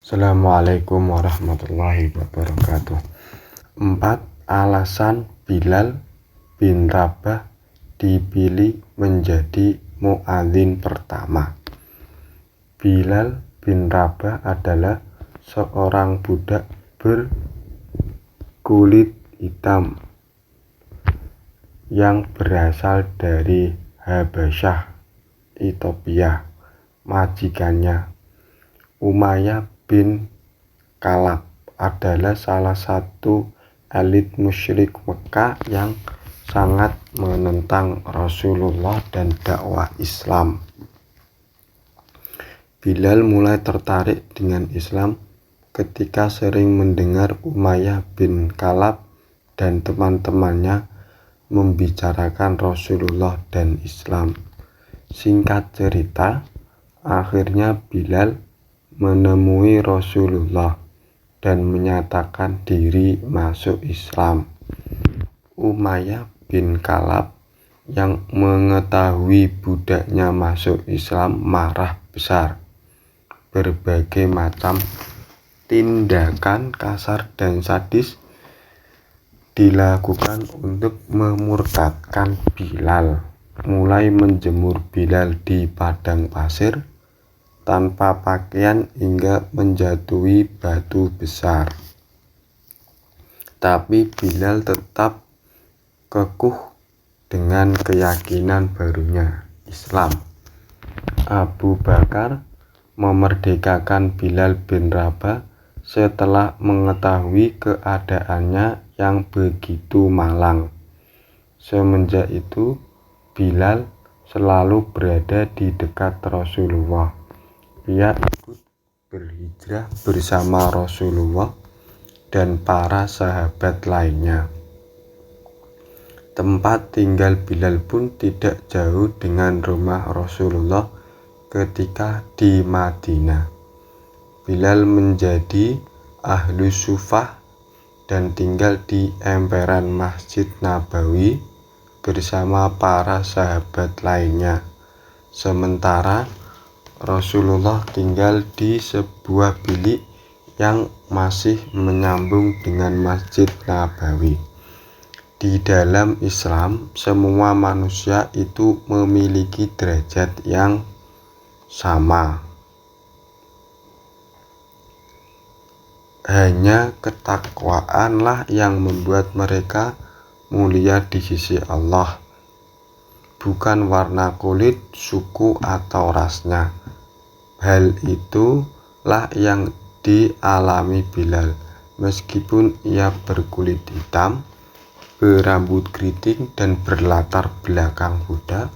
Assalamualaikum warahmatullahi wabarakatuh. 4. Alasan Bilal bin Rabah dipilih menjadi muadzin pertama. Bilal bin Rabah adalah seorang budak berkulit hitam yang berasal dari Habasyah, Ethiopia. Majikannya Umayyah bin Khalaf adalah salah satu elit musyrik Mekah yang sangat menentang Rasulullah dan dakwah Islam. Bilal mulai tertarik dengan Islam ketika sering mendengar Umayyah bin Khalaf dan teman-temannya membicarakan Rasulullah dan Islam. Singkat cerita, akhirnya Bilal menemui Rasulullah dan menyatakan diri masuk Islam. Umayyah bin Khalaf yang mengetahui budaknya masuk Islam marah besar. Berbagai macam tindakan kasar dan sadis dilakukan untuk memurtadkan Bilal, mulai menjemur Bilal di padang pasir tanpa pakaian hingga menjatuhi batu besar. Tapi Bilal tetap kekuh dengan keyakinan barunya, Islam. Abu Bakar memerdekakan Bilal bin Rabah setelah mengetahui keadaannya yang begitu malang. Semenjak itu, Bilal selalu berada di dekat Rasulullah. Ia ikut berhijrah bersama Rasulullah dan para sahabat lainnya. Tempat tinggal Bilal pun tidak jauh dengan rumah Rasulullah ketika di Madinah. Bilal menjadi ahlu sufah dan tinggal di emperan Masjid Nabawi bersama para sahabat lainnya. Sementara Rasulullah tinggal di sebuah bilik yang masih menyambung dengan Masjid Nabawi. Di dalam Islam, semua manusia itu memiliki derajat yang sama. Hanya ketakwaanlah yang membuat mereka mulia di sisi Allah, bukan warna kulit, suku, atau rasnya. Hal itulah yang dialami Bilal. Meskipun ia berkulit hitam, berambut keriting, dan berlatar belakang Buddha,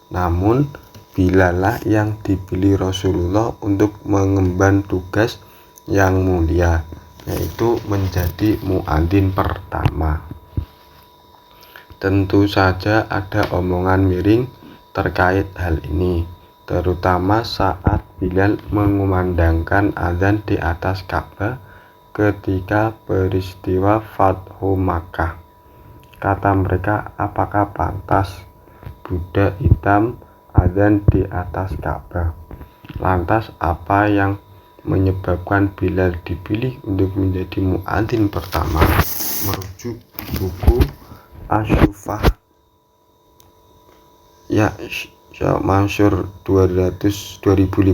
namun Bilal lah yang dipilih Rasulullah untuk mengemban tugas yang mulia, yaitu menjadi muadzin pertama. Tentu saja ada omongan miring terkait hal ini, terutama saat Bilal mengumandangkan azan di atas Ka'bah ketika peristiwa Fathu Makkah. Kata mereka, apakah pantas budak hitam azan di atas Ka'bah? Lantas apa yang menyebabkan Bilal dipilih untuk menjadi muadzin pertama? Merujuk buku Asy-Syufah ya Mansur 2015,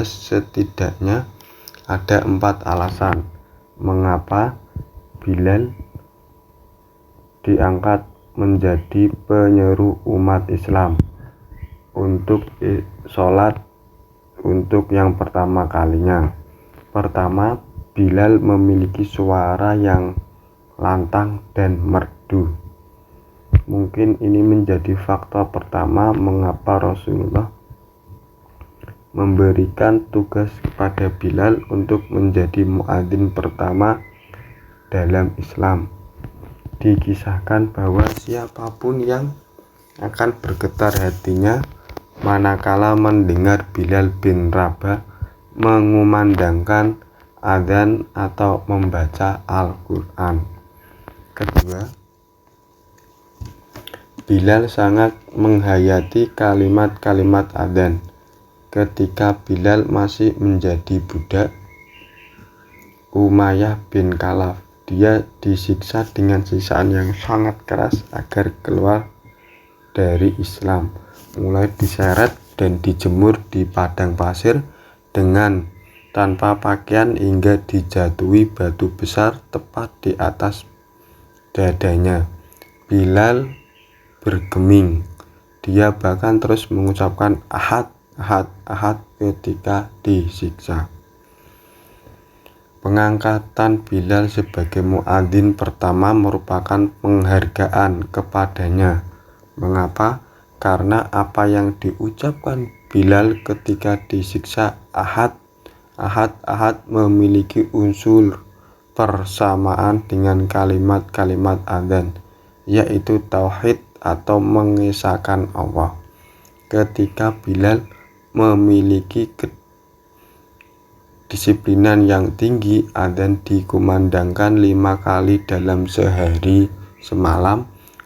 setidaknya ada 4 alasan mengapa Bilal diangkat menjadi penyeru umat Islam untuk sholat untuk yang pertama kalinya. Pertama, Bilal memiliki suara yang lantang dan merdu. Mungkin ini menjadi faktor pertama mengapa Rasulullah memberikan tugas kepada Bilal untuk menjadi muadzin pertama dalam Islam. Dikisahkan bahwa siapapun yang akan bergetar hatinya manakala mendengar Bilal bin Rabah mengumandangkan adzan atau membaca Al-Quran. Kedua, Bilal sangat menghayati kalimat-kalimat adzan. Ketika Bilal masih menjadi budak, Umayyah bin Khalaf. Dia disiksa dengan siksaan yang sangat keras agar keluar dari Islam, mulai diseret dan dijemur di padang pasir dengan tanpa pakaian hingga dijatuhi batu besar tepat di atas dadanya. Bilal bergeming. Dia bahkan terus mengucapkan ahad, ahad, ahad ketika disiksa. Pengangkatan Bilal sebagai muadzin pertama merupakan penghargaan kepadanya. Mengapa? Karena apa yang diucapkan Bilal ketika disiksa ahad, ahad, ahad memiliki unsur persamaan dengan kalimat-kalimat adzan, yaitu tauhid atau mengesahkan Allah. Ketika Bilal memiliki kedisiplinan yang tinggi, adzan dikumandangkan 5 kali dalam sehari semalam.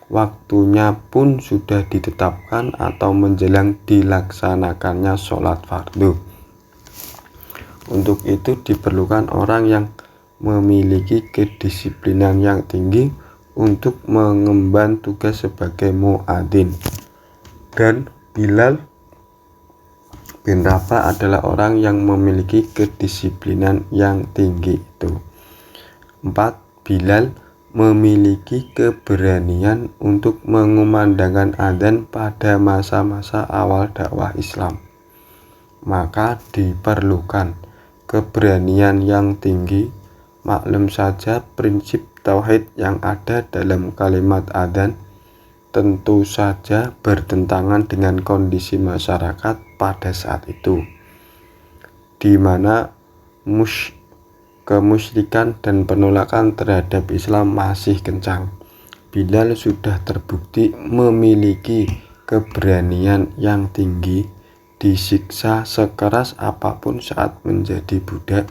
Waktunya pun sudah ditetapkan atau menjelang dilaksanakannya sholat fardu. Untuk itu diperlukan orang yang memiliki kedisiplinan yang tinggi untuk mengemban tugas sebagai muadzin. Dan Bilal bin Rabah adalah orang yang memiliki kedisiplinan yang tinggi itu. 4. Bilal memiliki keberanian untuk mengumandangkan adzan pada masa-masa awal dakwah Islam. Maka diperlukan keberanian yang tinggi. Maklum saja prinsip tauhid yang ada dalam kalimat adzan tentu saja bertentangan dengan kondisi masyarakat pada saat itu, di mana kemusyrikan dan penolakan terhadap Islam masih kencang. Bilal sudah terbukti memiliki keberanian yang tinggi, disiksa sekeras apapun saat menjadi budak.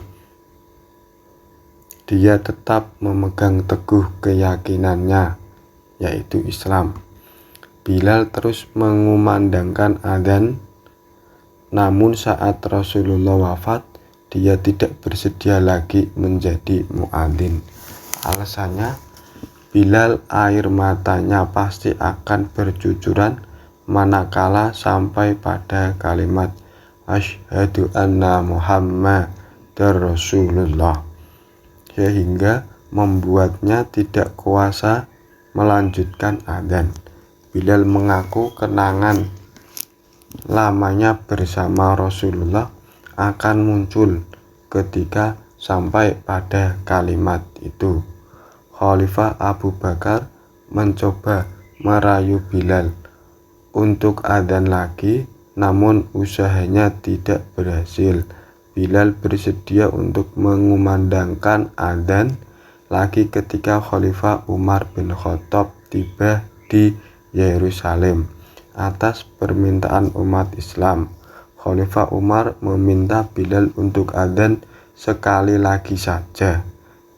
Dia tetap memegang teguh keyakinannya, yaitu Islam. Bilal terus mengumandangkan adzan, namun saat Rasulullah wafat, dia tidak bersedia lagi menjadi muadzin. Alasannya, Bilal air matanya pasti akan bercucuran manakala sampai pada kalimat asyhadu anna Muhammadar Rasulullah, sehingga membuatnya tidak kuasa melanjutkan adzan. Bilal mengaku kenangan lamanya bersama Rasulullah akan muncul ketika sampai pada kalimat itu. Khalifah Abu Bakar mencoba merayu Bilal untuk adzan lagi, namun usahanya tidak berhasil. Bilal bersedia untuk mengumandangkan adzan lagi ketika Khalifah Umar bin Khattab tiba di Yerusalem atas permintaan umat Islam. Khalifah Umar meminta Bilal untuk adzan sekali lagi saja.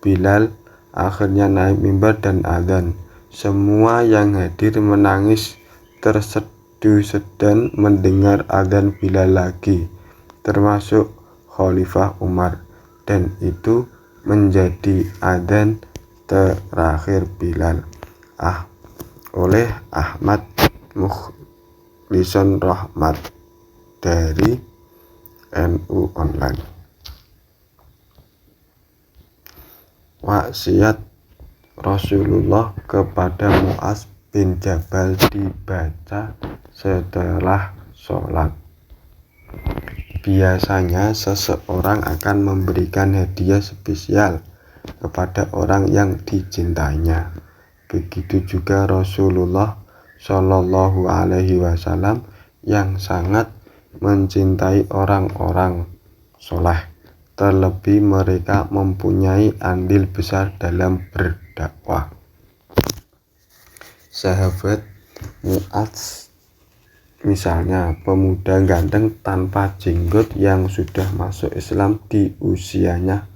Bilal akhirnya naik mimbar dan adzan. Semua yang hadir menangis tersedu-sedan mendengar adzan Bilal lagi, termasuk Khalifah Umar, dan itu menjadi adzan terakhir Bilal oleh Ahmad Mukhlison Rahmat dari NU Online. Wasiat Rasulullah kepada Mu'adz bin Jabal dibaca setelah sholat. Biasanya seseorang akan memberikan hadiah spesial kepada orang yang dicintainya. Begitu juga Rasulullah Shallallahu Alaihi Wasallam yang sangat mencintai orang-orang soleh, terlebih mereka mempunyai andil besar dalam berdakwah. Sahabat Mu'adz, misalnya pemuda ganteng tanpa jenggot yang sudah masuk Islam di usianya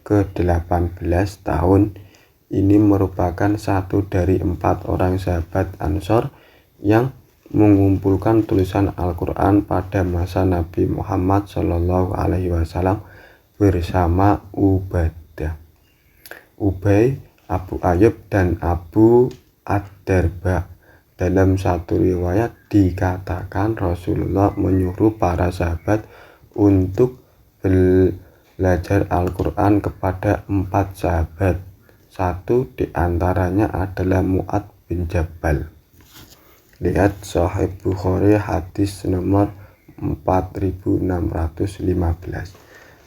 ke-18 tahun, ini merupakan satu dari 4 orang sahabat Ansor yang mengumpulkan tulisan Al-Quran pada masa Nabi Muhammad SAW bersama Burda, Ubay, Abu Ayyub, dan Abu Ad-Darba. Dalam satu riwayat dikatakan Rasulullah menyuruh para sahabat untuk belajar Al-Quran kepada 4 sahabat. Satu diantaranya adalah Mu'adz bin Jabal. Lihat Sahih Bukhari hadis nomor 4615.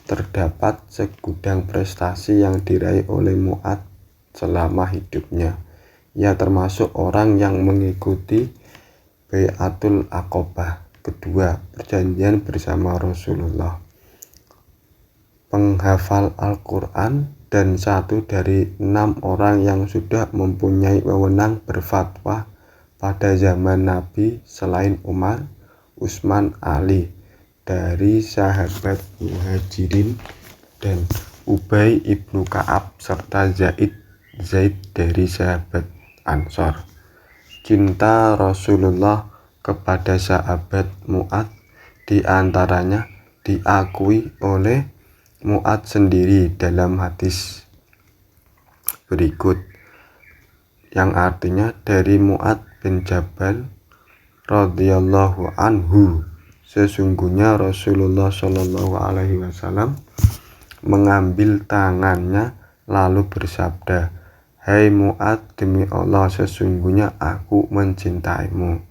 Terdapat segudang prestasi yang diraih oleh Mu'adz selama hidupnya. Ia termasuk orang yang mengikuti Bai'atul Aqobah kedua, perjanjian bersama Rasulullah, penghafal Al-Quran, dan satu dari 6 orang yang sudah mempunyai wewenang berfatwa pada zaman Nabi selain Umar, Utsman, Ali dari sahabat Muhajirin, dan Ubay ibnu Ka'ab serta Zaid dari sahabat Ansor. Cinta Rasulullah kepada sahabat Mu'adz diantaranya diakui oleh Mu'adz sendiri dalam hadis berikut, yang artinya dari Mu'adz bin Jabal radhiyallahu anhu, sesungguhnya Rasulullah Shallallahu alaihi wasallam mengambil tangannya lalu bersabda, "Hai Mu'adz, demi Allah sesungguhnya aku mencintaimu."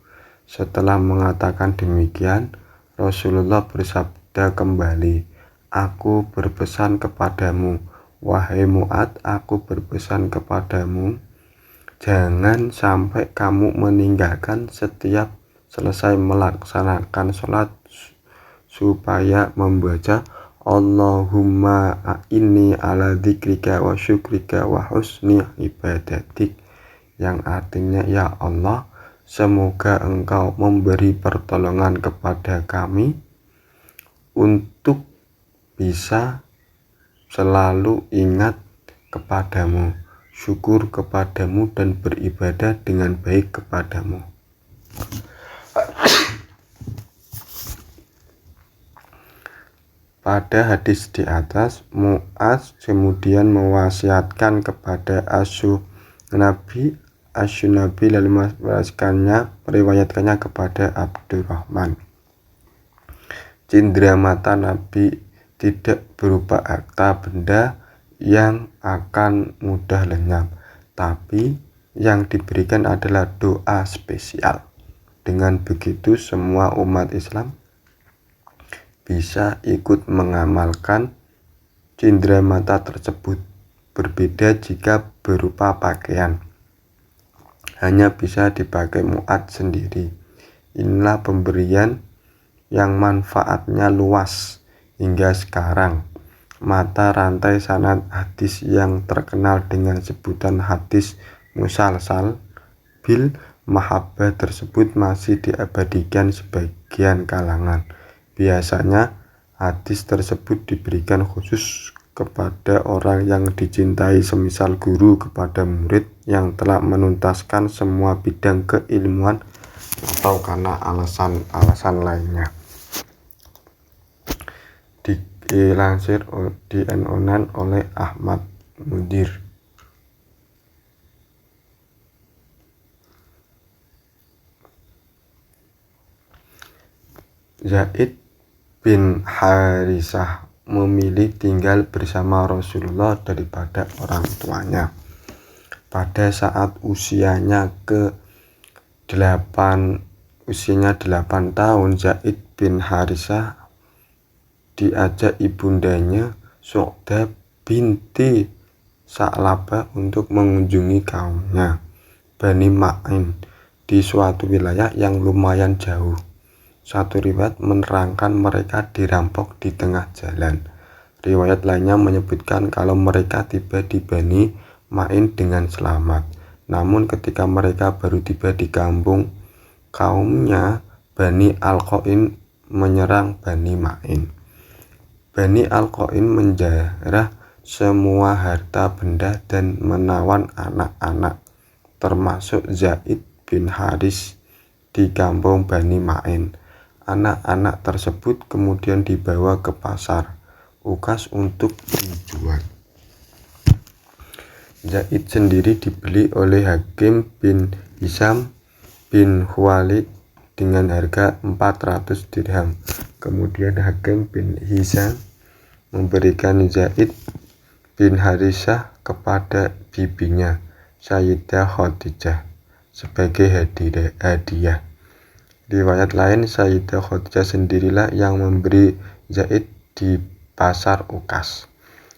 Setelah mengatakan demikian, Rasulullah bersabda kembali, "Aku berpesan kepadamu, wahai Mu'adz, aku berpesan kepadamu, jangan sampai kamu meninggalkan setiap selesai melaksanakan sholat supaya membaca Allahumma a'inni ala dzikrika wa syukrika wa husni ibadatik, yang artinya, ya Allah, semoga Engkau memberi pertolongan kepada kami untuk bisa selalu ingat kepadamu, syukur kepadamu, dan beribadah dengan baik kepadamu." Pada hadis di atas, Mu'adz kemudian mewasiatkan kepada Nabi lalu meriwayatkannya kepada Abdurrahman. Cindera mata Nabi tidak berupa harta benda yang akan mudah lenyap, tapi yang diberikan adalah doa spesial. Dengan begitu semua umat Islam bisa ikut mengamalkan cindera mata tersebut. Berbeda jika berupa pakaian, hanya bisa dipakai Mu'adz sendiri. Inilah pemberian yang manfaatnya luas hingga sekarang. Mata rantai sanad hadis yang terkenal dengan sebutan hadis musalsal bil mahabbah tersebut masih diabadikan sebagian kalangan. Biasanya hadis tersebut diberikan khusus kepada orang yang dicintai, semisal guru kepada murid yang telah menuntaskan semua bidang keilmuan atau karena alasan-alasan lainnya. Dilansir di An-Onan oleh Ahmad Mudir. Zaid bin Harisah memilih tinggal bersama Rasulullah daripada orang tuanya. Pada saat usianya 8 tahun, Zaid bin Harisah diajak ibundanya Su'dah binti Sa'labah untuk mengunjungi kaumnya Bani Ma'in di suatu wilayah yang lumayan jauh. Satu riwayat menerangkan mereka dirampok di tengah jalan. Riwayat lainnya menyebutkan kalau mereka tiba di Bani Ma'in dengan selamat. Namun ketika mereka baru tiba di kampung kaumnya, Bani Al-Qain menyerang Bani Ma'in. Bani Al-Qain menjarah semua harta benda dan menawan anak-anak, termasuk Zaid bin Haris di kampung Bani Ma'in. Anak-anak tersebut kemudian dibawa ke pasar Ukas untuk dijual. Zaid sendiri dibeli oleh Hakim bin Hisham bin Khuwailid dengan harga 400 dirham. Kemudian Hakim bin Hisham memberikan Zaid bin Harithah kepada bibinya Sayyidah Khadijah sebagai hadiah. Riwayat lain, Sayyidah Khadijah sendirilah yang memberi Zaid di pasar Ukas.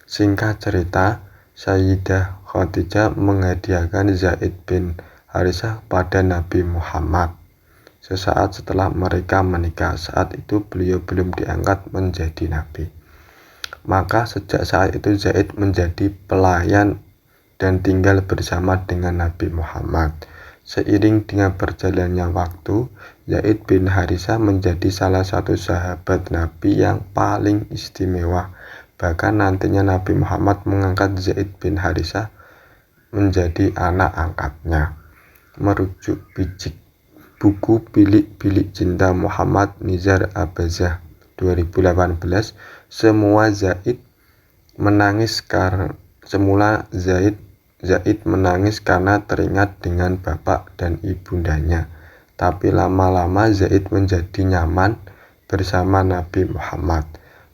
Singkat cerita, Sayyidah Khadijah menghadiahkan Zaid bin Harithah pada Nabi Muhammad sesaat setelah mereka menikah. Saat itu beliau belum diangkat menjadi nabi. Maka sejak saat itu Zaid menjadi pelayan dan tinggal bersama dengan Nabi Muhammad. Seiring dengan berjalannya waktu, Zaid bin Harithah menjadi salah satu sahabat Nabi yang paling istimewa. Bahkan nantinya Nabi Muhammad mengangkat Zaid bin Harithah menjadi anak angkatnya. Merujuk buku Bilik-Bilik Cinta Muhammad Nizar Abazah 2018, semula Zaid menangis karena teringat dengan bapak dan ibundanya. Tapi lama-lama Zaid menjadi nyaman bersama Nabi Muhammad.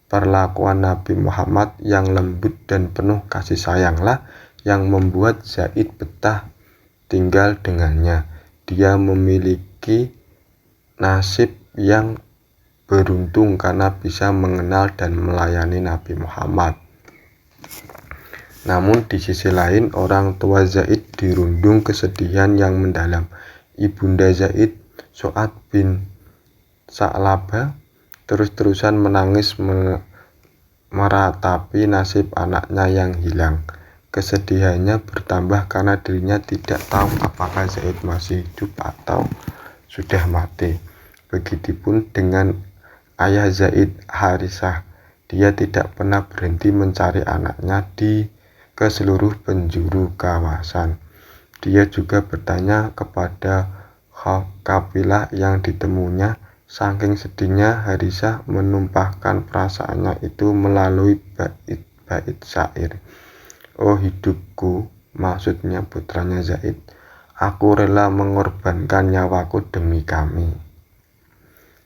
Perlakuan Nabi Muhammad yang lembut dan penuh kasih sayanglah yang membuat Zaid betah tinggal dengannya. Dia memiliki nasib yang beruntung karena bisa mengenal dan melayani Nabi Muhammad. Namun di sisi lain, orang tua Zaid dirundung kesedihan yang mendalam. Ibunda Zaid, Su'ad bin Sa'labah, terus-terusan menangis meratapi nasib anaknya yang hilang. Kesedihannya bertambah karena dirinya tidak tahu apakah Zaid masih hidup atau sudah mati. Begitupun dengan ayah Zaid, Harithah. Dia tidak pernah berhenti mencari anaknya ke seluruh penjuru kawasan. Dia juga bertanya kepada kafilah yang ditemunya. Saking sedihnya, Harithah menumpahkan perasaannya itu melalui bait syair. Oh hidupku, maksudnya putranya Zaid, aku rela mengorbankan nyawaku demi kami.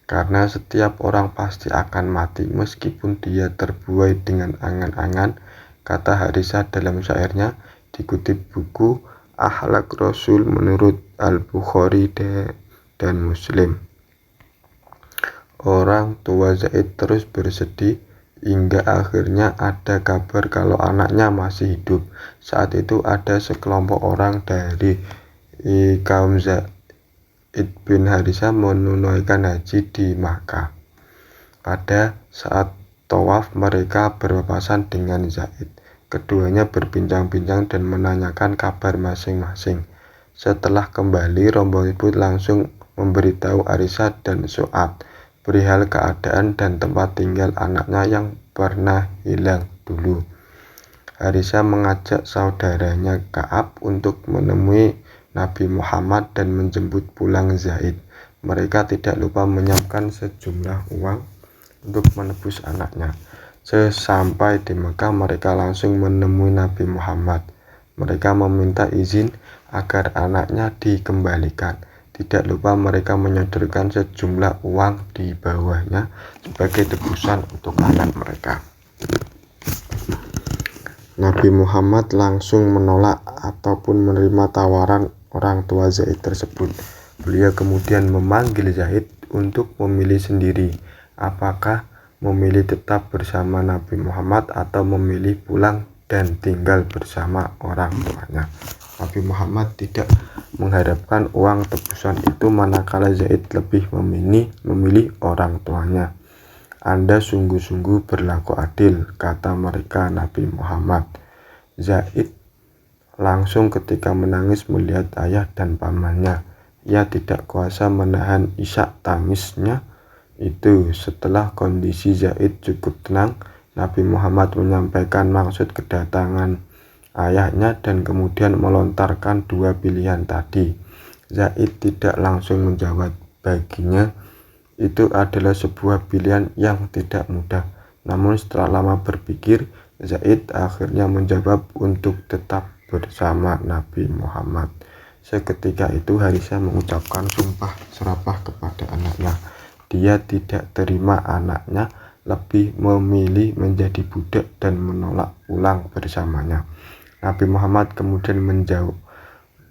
Karena setiap orang pasti akan mati meskipun dia terbuai dengan angan-angan, kata Harithah dalam syairnya, dikutip buku Akhlak Rasul menurut Al-Bukhari dan Muslim. Orang tua Zaid terus bersedih hingga akhirnya ada kabar kalau anaknya masih hidup. Saat itu ada sekelompok orang dari kaum Zaid bin Harithah menunaikan haji di Makkah. Pada saat tawaf mereka berpapasan dengan Zaid. Keduanya berbincang-bincang dan menanyakan kabar masing-masing. Setelah kembali, rombongan itu langsung memberitahu Harithah dan Su'ad perihal keadaan dan tempat tinggal anaknya yang pernah hilang dulu. Harithah mengajak saudaranya Ka'ab untuk menemui Nabi Muhammad dan menjemput pulang Zaid. Mereka tidak lupa menyiapkan sejumlah uang untuk menebus anaknya. Sesampai di Mekah, mereka langsung menemui Nabi Muhammad. Mereka meminta izin agar anaknya dikembalikan. Tidak lupa mereka menyodorkan sejumlah uang di bawahnya sebagai tebusan untuk anak mereka. Nabi Muhammad langsung menolak ataupun menerima tawaran orang tua Zaid tersebut. Beliau kemudian memanggil Zaid untuk memilih sendiri apakah memilih tetap bersama Nabi Muhammad atau memilih pulang dan tinggal bersama orang tuanya. Nabi Muhammad tidak mengharapkan uang tebusan itu manakala Zaid lebih memilih orang tuanya. Anda sungguh-sungguh berlaku adil, kata mereka Nabi Muhammad. Zaid langsung ketika menangis melihat ayah dan pamannya. Ia tidak kuasa menahan isak tangisnya itu. Setelah kondisi Zaid cukup tenang, Nabi Muhammad menyampaikan maksud kedatangan ayahnya dan kemudian melontarkan dua pilihan tadi. Zaid tidak langsung menjawab. Baginya itu adalah sebuah pilihan yang tidak mudah. Namun setelah lama berpikir, Zaid akhirnya menjawab untuk tetap bersama Nabi Muhammad. Seketika itu Harisah mengucapkan sumpah serapah kepada anaknya. Dia tidak terima anaknya lebih memilih menjadi budak dan menolak pulang bersamanya. Nabi Muhammad kemudian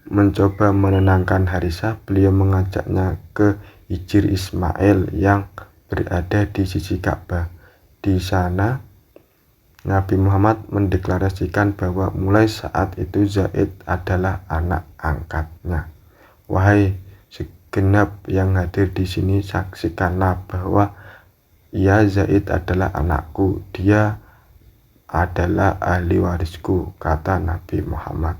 mencoba menenangkan Harisah. Beliau mengajaknya ke Hijr Ismail yang berada di sisi Ka'bah. Di sana Nabi Muhammad mendeklarasikan bahwa mulai saat itu Zaid adalah anak angkatnya. Wahai segenap yang hadir di sini, saksikanlah bahwa ya, Zaid adalah anakku, dia adalah ahli warisku, kata Nabi Muhammad.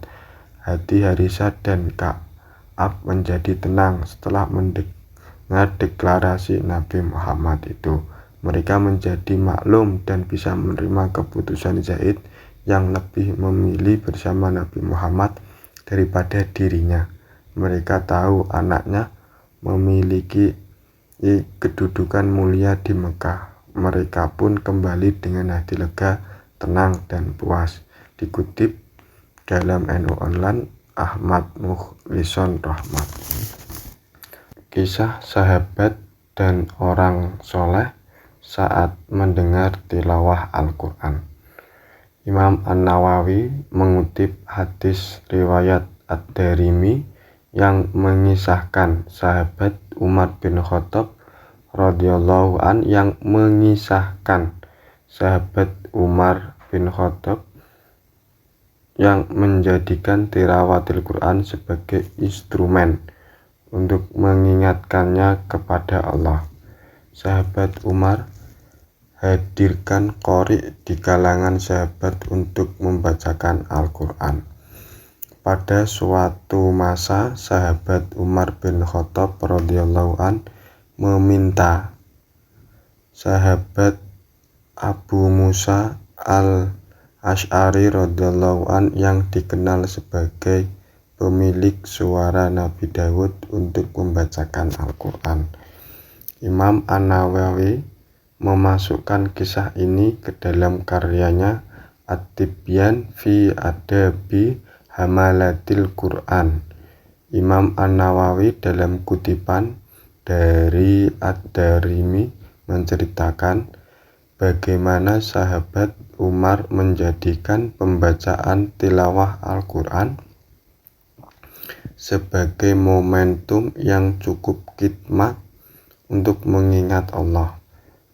Hati Harisah dan Ka'ab menjadi tenang setelah mendengar deklarasi Nabi Muhammad itu. Mereka menjadi maklum dan bisa menerima keputusan Zaid yang lebih memilih bersama Nabi Muhammad daripada dirinya. Mereka tahu anaknya memiliki kedudukan mulia di Mekah. Mereka pun kembali dengan hati lega, tenang, dan puas. Dikutip dalam NU Online, Ahmad Mukhlison Rahmat. Kisah sahabat dan orang soleh saat mendengar tilawah Al-Quran. Imam An-Nawawi mengutip hadis riwayat Ad-Darimi yang mengisahkan sahabat Umar bin Khattab radhiyallahu an yang mengisahkan sahabat Umar bin Khattab yang menjadikan tilawatil Quran sebagai instrumen untuk mengingatkannya kepada Allah. Sahabat Umar hadirkan qori di kalangan sahabat untuk membacakan Al-Quran. Pada suatu masa, sahabat Umar bin Khattab radhiyallahu an meminta sahabat Abu Musa al-Asy'ari radhiyallahu an yang dikenal sebagai pemilik suara Nabi Daud untuk membacakan Al-Quran. Imam An-Nawawi memasukkan kisah ini ke dalam karyanya At-Tibyan fi Adabi Hamalatil Quran. Imam An-Nawawi dalam kutipan dari Ad-Darimi menceritakan bagaimana sahabat Umar menjadikan pembacaan tilawah Al-Quran sebagai momentum yang cukup khidmat untuk mengingat Allah.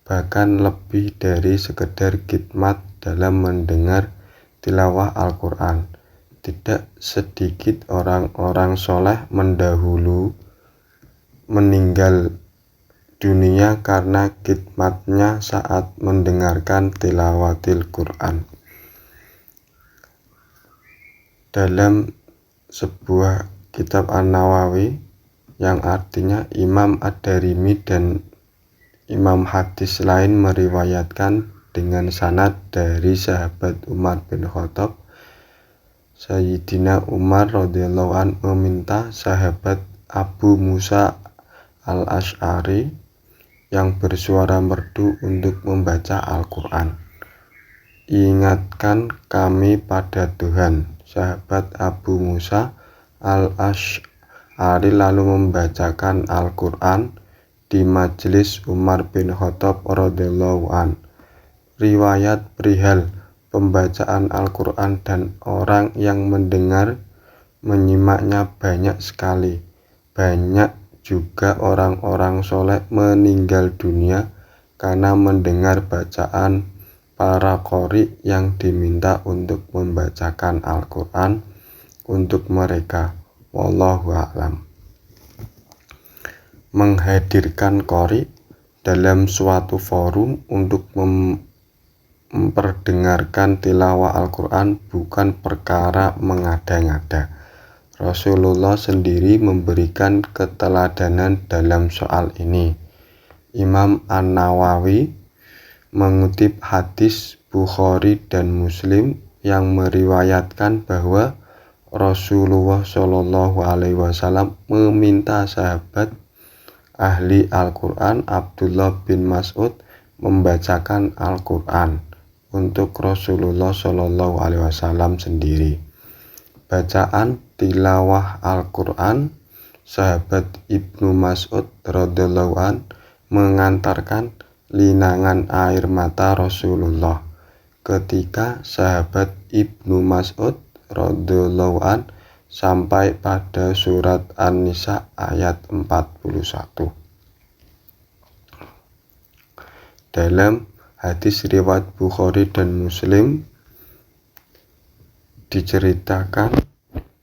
Bahkan lebih dari sekedar khidmat dalam mendengar tilawah Al-Quran. Tidak sedikit orang-orang soleh mendahulu meninggal dunia karena khidmatnya saat mendengarkan tilawatil Quran. Dalam sebuah kitab An-Nawawi yang artinya Imam Ad-Darimi dan Imam hadis lain meriwayatkan dengan sanad dari sahabat Umar bin Khattab, Sayyidina Umar radhiyallahu an meminta sahabat Abu Musa al-Asy'ari yang bersuara merdu untuk membaca Al-Quran. Ingatkan kami pada Tuhan. Sahabat Abu Musa al-Asy'ari lalu membacakan Al-Quran di majelis Umar bin Khattab radhiyallahu an. Riwayat perihal pembacaan Al-Quran dan orang yang mendengar menyimaknya banyak sekali. Banyak juga orang-orang soleh meninggal dunia karena mendengar bacaan para qori yang diminta untuk membacakan Al-Quran untuk mereka. Wallahu a'lam. Menghadirkan qori dalam suatu forum untuk memperdengarkan tilawah Al-Quran bukan perkara mengada-ngada. Rasulullah sendiri memberikan keteladanan dalam soal ini. Imam An-Nawawi mengutip hadis Bukhari dan Muslim yang meriwayatkan bahwa Rasulullah Shallallahu Alaihi Wasallam meminta sahabat ahli Al-Quran Abdullah bin Mas'ud membacakan Al-Quran untuk Rasulullah Shallallahu Alaihi Wasallam sendiri. bacaan tilawah Al-Quran, sahabat Ibnu Mas'ud radhiyallahu an mengantarkan linangan air mata Rasulullah ketika sahabat Ibnu Mas'ud radhiyallahu an sampai pada surat An-Nisa ayat 41. Dalam hadis riwayat Bukhari dan Muslim diceritakan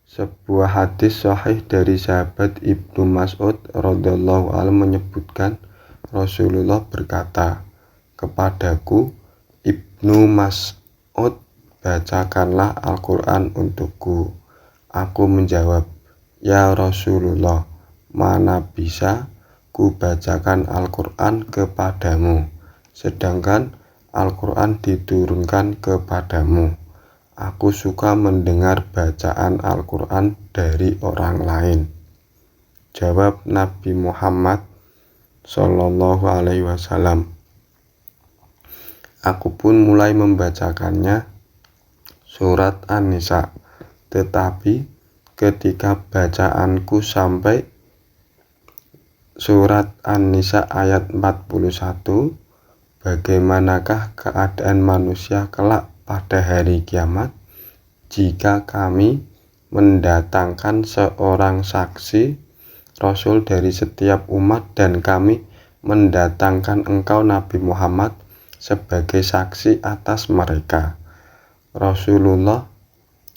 sebuah hadis sahih dari sahabat Ibnu Mas'ud radhiyallahu anhu menyebutkan Rasulullah berkata kepadaku, Ibnu Mas'ud, bacakanlah Al-Quran untukku. Aku menjawab, ya Rasulullah, mana bisa ku bacakan Al-Quran kepadamu, sedangkan Al-Quran diturunkan kepadamu. Aku suka mendengar bacaan Al-Quran dari orang lain. Jawab Nabi Muhammad Sallallahu Alaihi Wasallam. Aku pun mulai membacakannya surat An-Nisa. Tetapi ketika bacaanku sampai surat An-Nisa ayat 41, bagaimanakah keadaan manusia kelak pada hari kiamat jika kami mendatangkan seorang saksi Rasul dari setiap umat dan kami mendatangkan engkau Nabi Muhammad sebagai saksi atas mereka. Rasulullah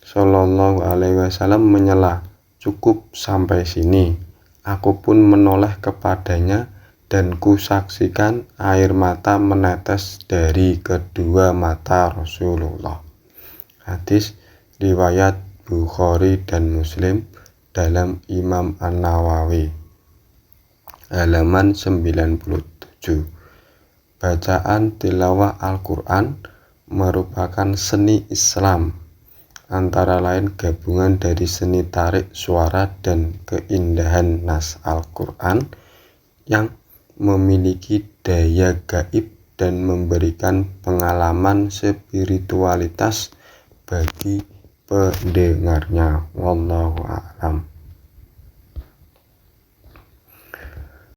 Shallallahu Alaihi Wasallam menyela, cukup sampai sini. Aku pun menoleh kepadanya dan kusaksikan air mata menetes dari kedua mata Rasulullah. Hadis riwayat Bukhari dan Muslim dalam Imam An-Nawawi, halaman 97. Bacaan tilawah Al-Quran merupakan seni Islam, antara lain gabungan dari seni tarik suara dan keindahan nas Al-Quran yang memiliki daya gaib dan memberikan pengalaman spiritualitas bagi pendengarnya. Wallahu a'lam.